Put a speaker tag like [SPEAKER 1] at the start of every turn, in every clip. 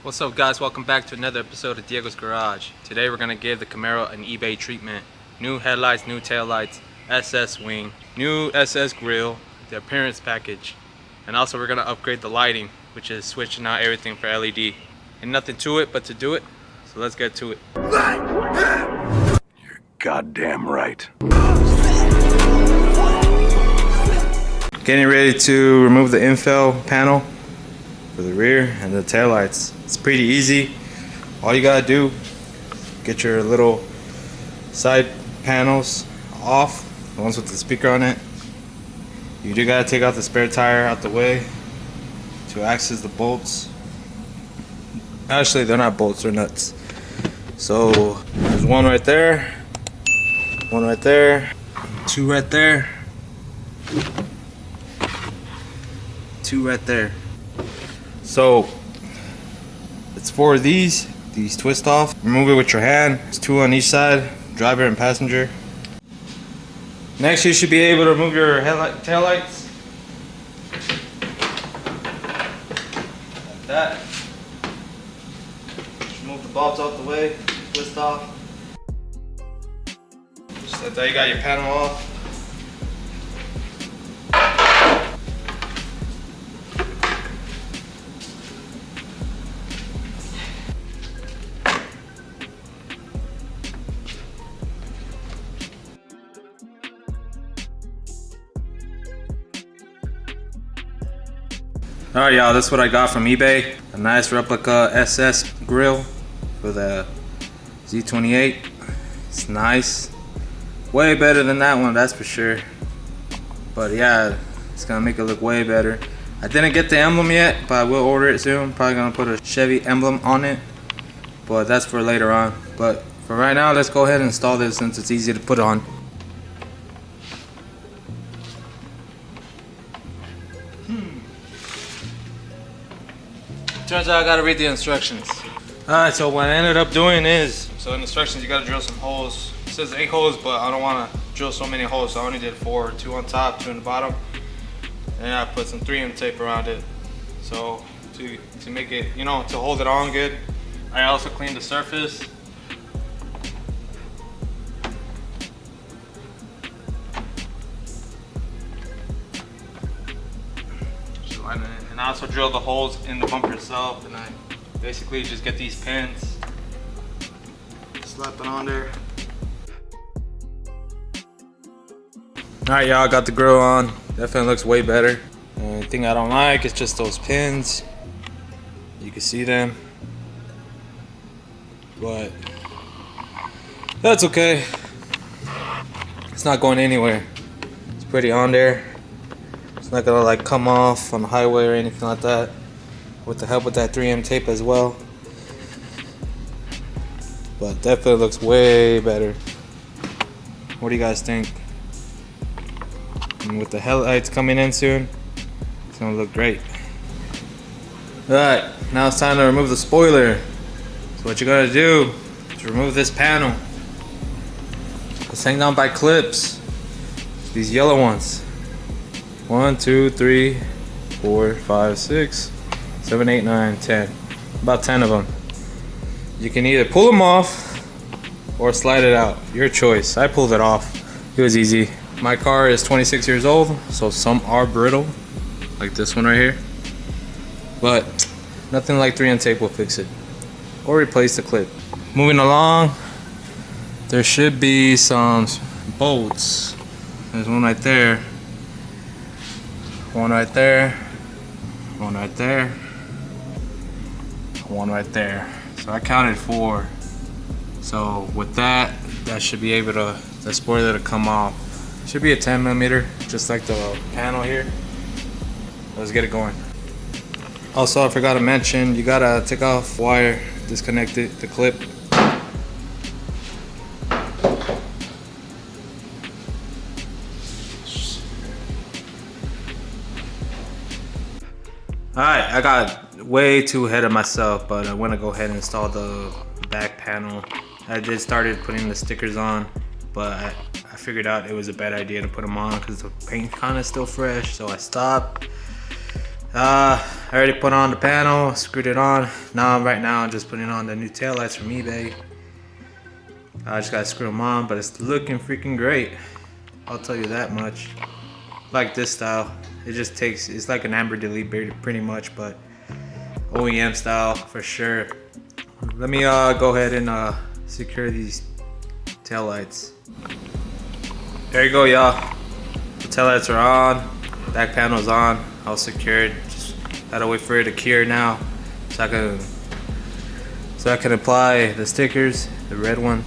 [SPEAKER 1] What's up guys, welcome back to another episode of Diego's Garage. Today we're going to give the Camaro an eBay treatment. New headlights, new taillights, SS wing, new SS grille, the appearance package. And also we're going to upgrade the lighting, which is switching out everything for LED. And nothing to it but to do it, so let's get to it.
[SPEAKER 2] You're goddamn right.
[SPEAKER 1] Getting ready to remove the infill panel for the rear and the taillights. It's pretty easy. All you gotta do, get your little side panels off, the ones with the speaker on it. You do gotta take out the spare tire out the way to access the bolts. Actually, they're not bolts, they're nuts. So there's one right there, one right there, two right there, two right there. So it's four of these twist off. Remove it with your hand. It's two on each side, driver and passenger. Next you should be able to remove your taillights. Like that. Just remove the bulbs out the way, twist off. Just like that, you got your panel off. Alright y'all, this is what I got from eBay. A nice replica SS grill for the Z28. It's nice. Way better than that one, that's for sure. But yeah, it's gonna make it look way better. I didn't get the emblem yet, but I will order it soon. Probably gonna put a Chevy emblem on it. But that's for later on. But for right now, let's go ahead and install this since it's easy to put on. Turns out I gotta read the instructions. Alright, so what I ended up doing is, so in the instructions you gotta drill some holes. It says 8 holes, but I don't wanna drill so many holes, so I only did 4, 2 on top, 2 on the bottom. And I put some 3M tape around it. So to make it, you know, to hold it on good. I also cleaned the surface. And I also drilled the holes in the bumper itself, and I basically just get these pins, slap it on there. Alright y'all, got the grill on. Definitely looks way better. The only thing I don't like is just those pins. You can see them, but that's okay. It's not going anywhere. It's pretty on there. It's not gonna like come off on the highway or anything like that, with the help with that 3M tape as well. But definitely looks way better. What do you guys think? And with the headlights coming in soon, it's gonna look great. Alright, now it's time to remove the spoiler. So what you gotta do is remove this panel. It's hanging down by clips. These yellow ones. 1, 2, 3, 4, 5, 6, 7, 8, 9, 10. About 10 of them. You can either pull them off or slide it out. Your choice. I pulled it off. It was easy. My car is 26 years old, so some are brittle, like this one right here. But nothing like 3M tape will fix it. Or replace the clip. Moving along, there should be some bolts. There's one right there. One right there, one right there, one right there. So I counted 4. So with that, that should be able to, the spoiler to come off. Should be a 10mm, just like the panel here. Let's get it going. Also, I forgot to mention, you gotta take off wire, disconnect it, the clip. Alright, I got way too ahead of myself, but I want to go ahead and install the back panel. I did started putting the stickers on, but I figured out it was a bad idea to put them on because the paint kind of still fresh, so I stopped. I already put on the panel, screwed it on. Right now I'm just putting on the new taillights from eBay. I just gotta screw them on, but it's looking freaking great. I'll tell you that much. Like this style, it just takes, it's like an amber delete pretty much, but OEM style for sure. Let me go ahead and secure these taillights. There you go, y'all. The taillights are on, back panel's on, all secured. Just gotta wait for it to cure now, so I can apply the stickers, the red one,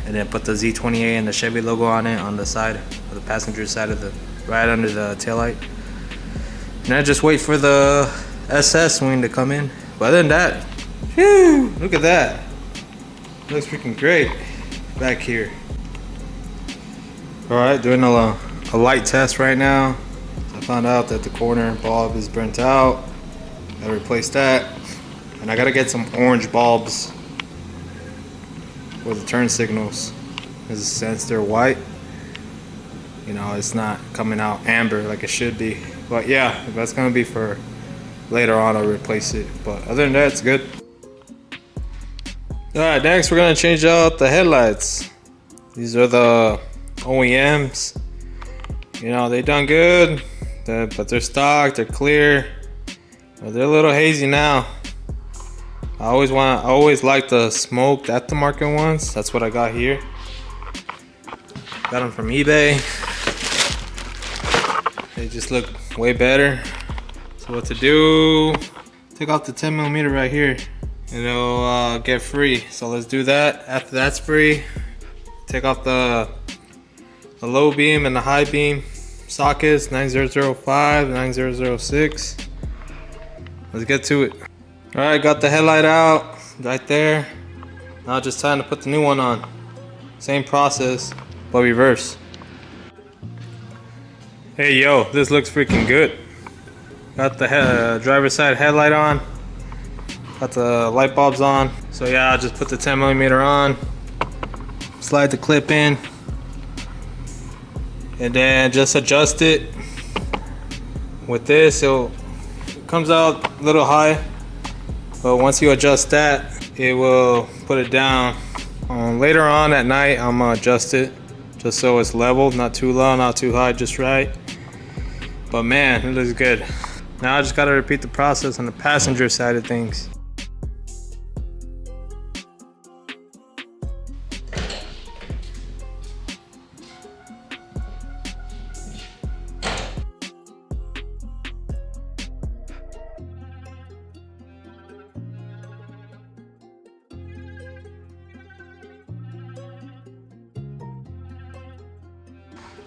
[SPEAKER 1] and then put the Z28 and the Chevy logo on it on the side, of the passenger side of the, right under the taillight. And I just wait for the SS wing to come in. But other than that, whew, look at that. Looks freaking great back here. Alright, doing a light test right now. I found out that the corner bulb is burnt out. Gotta replace that. And I gotta get some orange bulbs for the turn signals. Because since they're white, you know, it's not coming out amber like it should be. But yeah, that's gonna be for later on. I'll replace it. But other than that, it's good. Alright, next we're gonna change out the headlights. These are the OEMs. You know, they done good, but they're stock, they're clear. But they're a little hazy now. I always like the smoked aftermarket ones. That's what I got here. Got them from eBay. They just look way better. So what to do? Take off the 10mm right here, and it'll get free. So let's do that. After that's free, take off the low beam and the high beam sockets, 9005, 9006. Let's get to it. All right, got the headlight out right there. Now just time to put the new one on. Same process, but reverse. Hey yo, this looks freaking good. Got the driver's side headlight on. Got the light bulbs on. So yeah, I'll just put the 10mm on. Slide the clip in. And then just adjust it. With this, it comes out a little high. But once you adjust that, it will put it down. Later on at night, I'm gonna adjust it just so it's level, not too low, not too high, just right. But man, it looks good. Now I just gotta repeat the process on the passenger side of things.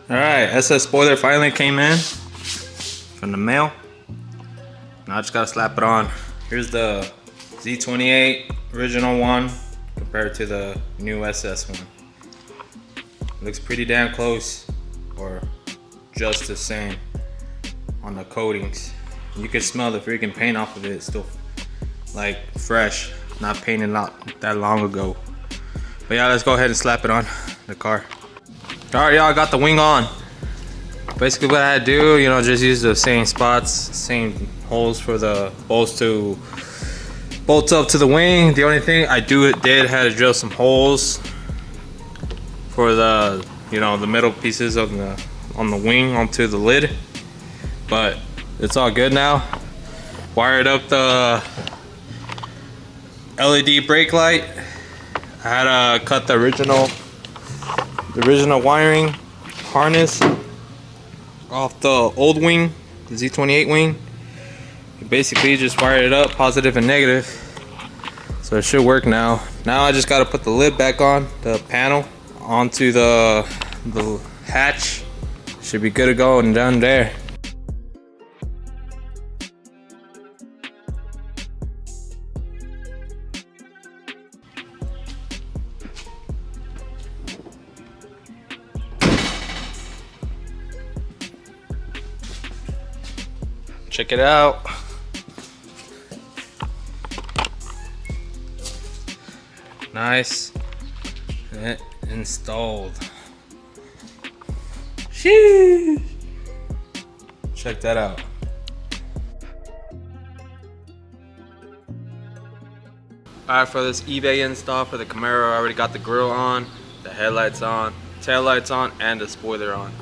[SPEAKER 1] Alright, SS spoiler finally came in from the mail. Now I just gotta slap it on. Here's the Z28 original one compared to the new SS one. Looks pretty damn close, or just the same on the coatings. You can smell the freaking paint off of it. It's still like fresh, not painted not that long ago. But yeah, let's go ahead and slap it on the car. Alright y'all, got the wing on. Basically what I had to do, you know, just use the same spots, same holes for the bolts to bolt up to the wing. The only thing I did had to drill some holes for the, you know, the middle pieces of on the wing onto the lid. But it's all good now. Wired up the LED brake light. I had to cut the original wiring harness off the old wing, the Z28 wing. You basically just wired it up, positive and negative, so it should work now. Now I just got to put the lid back on, the panel onto the hatch. Should be good to go and done there. Check it out. Nice. And installed. Sheesh. Check that out. Alright, for this eBay install for the Camaro, I already got the grille on, the headlights on, tail lights on, and the spoiler on.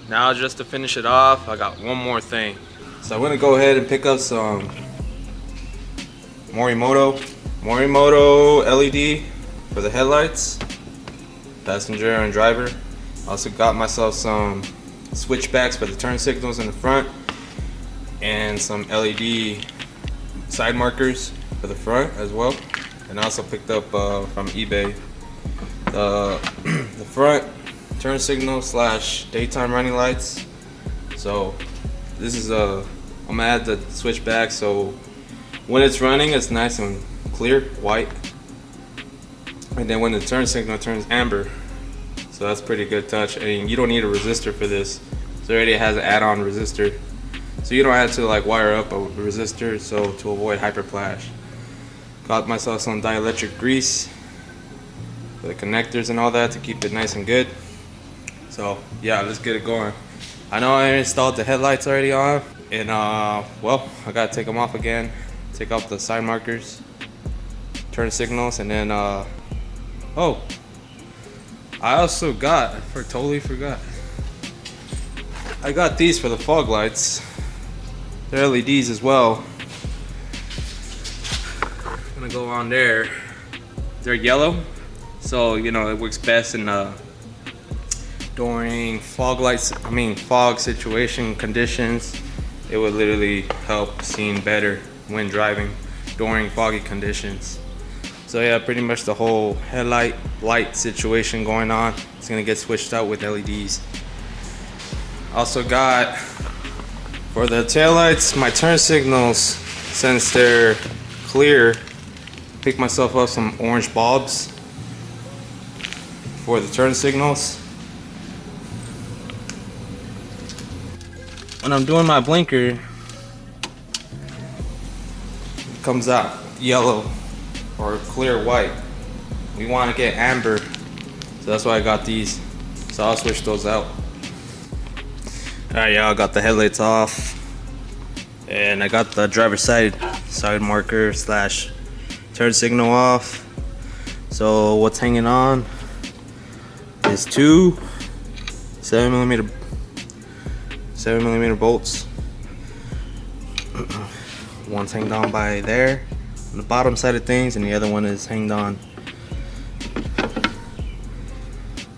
[SPEAKER 1] Now just to finish it off, I got one more thing. So I'm gonna go ahead and pick up some Morimoto LED for the headlights, passenger and driver. Also got myself some switchbacks for the turn signals in the front, and some LED side markers for the front as well. And I also picked up from eBay the front turn signal / daytime running lights. So this is I'm gonna add the switchback so when it's running it's nice and clear white, and then when the turn signal turns amber. So that's pretty good touch, and you don't need a resistor for this. It already has an add-on resistor, so you don't have to like wire up a resistor so to avoid hyper flash. Got myself some dielectric grease for the connectors and all that to keep it nice and good. So yeah, let's get it going. I know I installed the headlights already on, and well, I gotta take them off again, take off the side markers, turn signals, and then oh, I also got, totally forgot, I got these for the fog lights. They're LEDs as well. I'm gonna go on there. They're yellow, so you know it works best in during fog situation conditions. It would literally help seeing better when driving during foggy conditions. So yeah, pretty much the whole headlight light situation going on, it's gonna get switched out with LEDs. Also got for the taillights, my turn signals, since they're clear, pick myself up some orange bulbs for the turn signals. When I'm doing my blinker, it comes out yellow or clear white. We want to get amber, so that's why I got these. So I'll switch those out. Alright, y'all, got the headlights off, and I got the driver's side marker / turn signal off. So what's hanging on is two 7mm bolts. One's hanged on by there on the bottom side of things, and the other one is hanged on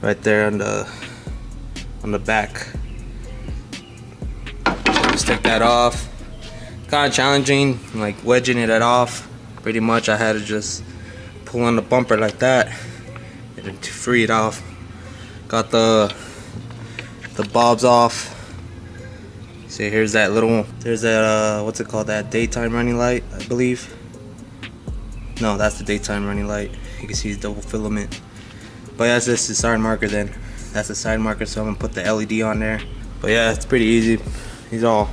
[SPEAKER 1] right there on the back. So just take that off. Kind of challenging, like wedging it off. Pretty much I had to just pull on the bumper like that and then to free it off. Got the bulbs off. See, here's that what's it called, that daytime running light, I believe. No, that's the daytime running light. You can see it's double filament. But yeah, that's the side marker then. That's the side marker, so I'm gonna put the LED on there. But yeah, it's pretty easy. These all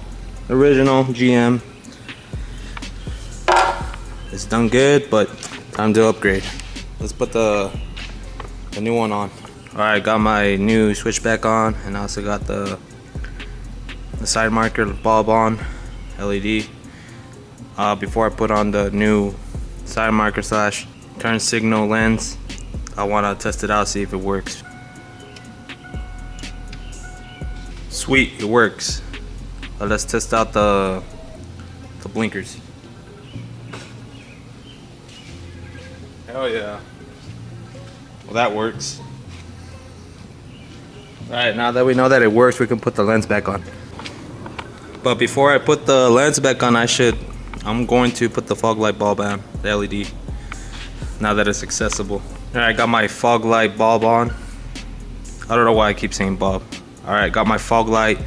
[SPEAKER 1] original GM. It's done good, but time to upgrade. Let's put the new one on. Alright, got my new switchback on, and I also got the side marker bulb on, LED. Before I put on the new side marker / turn signal lens, I want to test it out, see if it works. Sweet, it works. Let's test out the blinkers. Hell yeah. Well, that works. Alright, now that we know that it works, we can put the lens back on. But before I put the lens back on, I'm going to put the fog light bulb on, the LED, now that it's accessible. Alright, I got my fog light bulb on. I don't know why I keep saying bulb. Alright, got my fog light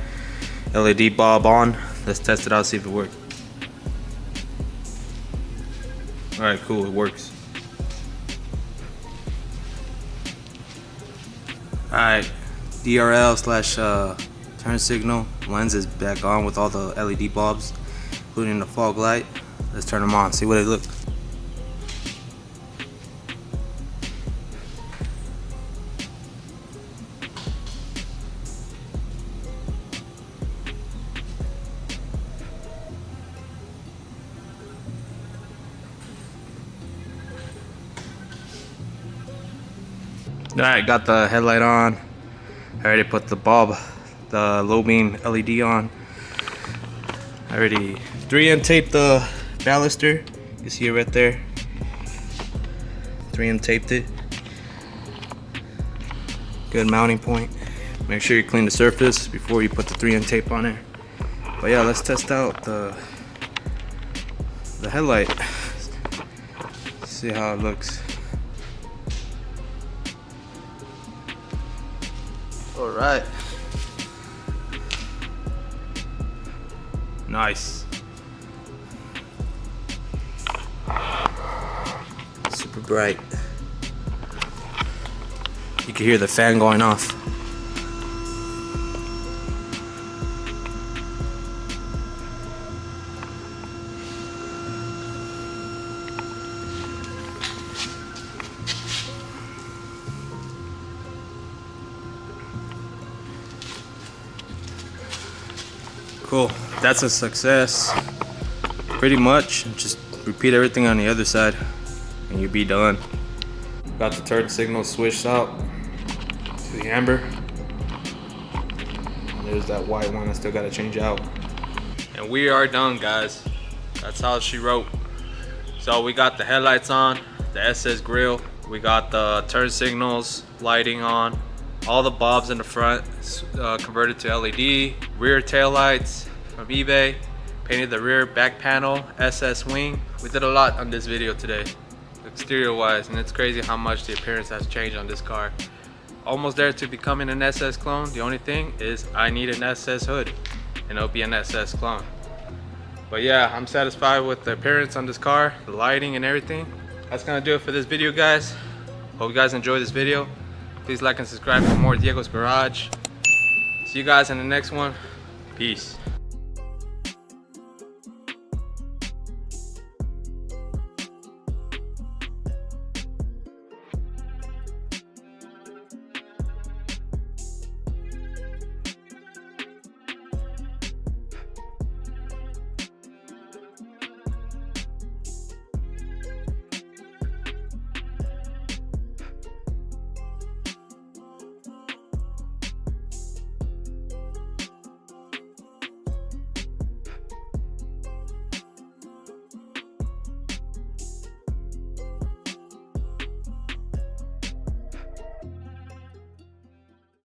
[SPEAKER 1] LED bulb on. Let's test it out, see if it works. Alright, cool, it works. Alright, DRL / turn signal lens is back on with all the LED bulbs, including the fog light. Let's turn them on, see what they look. Alright, got the headlight on. I already put the bulb, the low beam LED on. I already 3M taped the baluster. You see it right there. 3M taped it. Good mounting point. Make sure you clean the surface before you put the 3M tape on there. But yeah, let's test out the headlight. See how it looks. All right. Nice. Super bright. You can hear the fan going off. Cool, that's a success. Pretty much, just repeat everything on the other side and you'll be done. Got the turn signal switched out to the amber. And there's that white one I still gotta change out. And we are done, guys. That's how she wrote. So we got the headlights on, the SS grille, we got the turn signals, lighting on, all the bulbs in the front converted to LED, rear tail lights from eBay, painted the rear back panel, SS wing. We did a lot on this video today, exterior wise, and it's crazy how much the appearance has changed on this car. Almost there to becoming an SS clone. The only thing is I need an SS hood and it'll be an SS clone. But yeah, I'm satisfied with the appearance on this car, the lighting and everything. That's gonna do it for this video, guys. Hope you guys enjoyed this video. Please like and subscribe for more Diego's Garage. See you guys in the next one. Peace.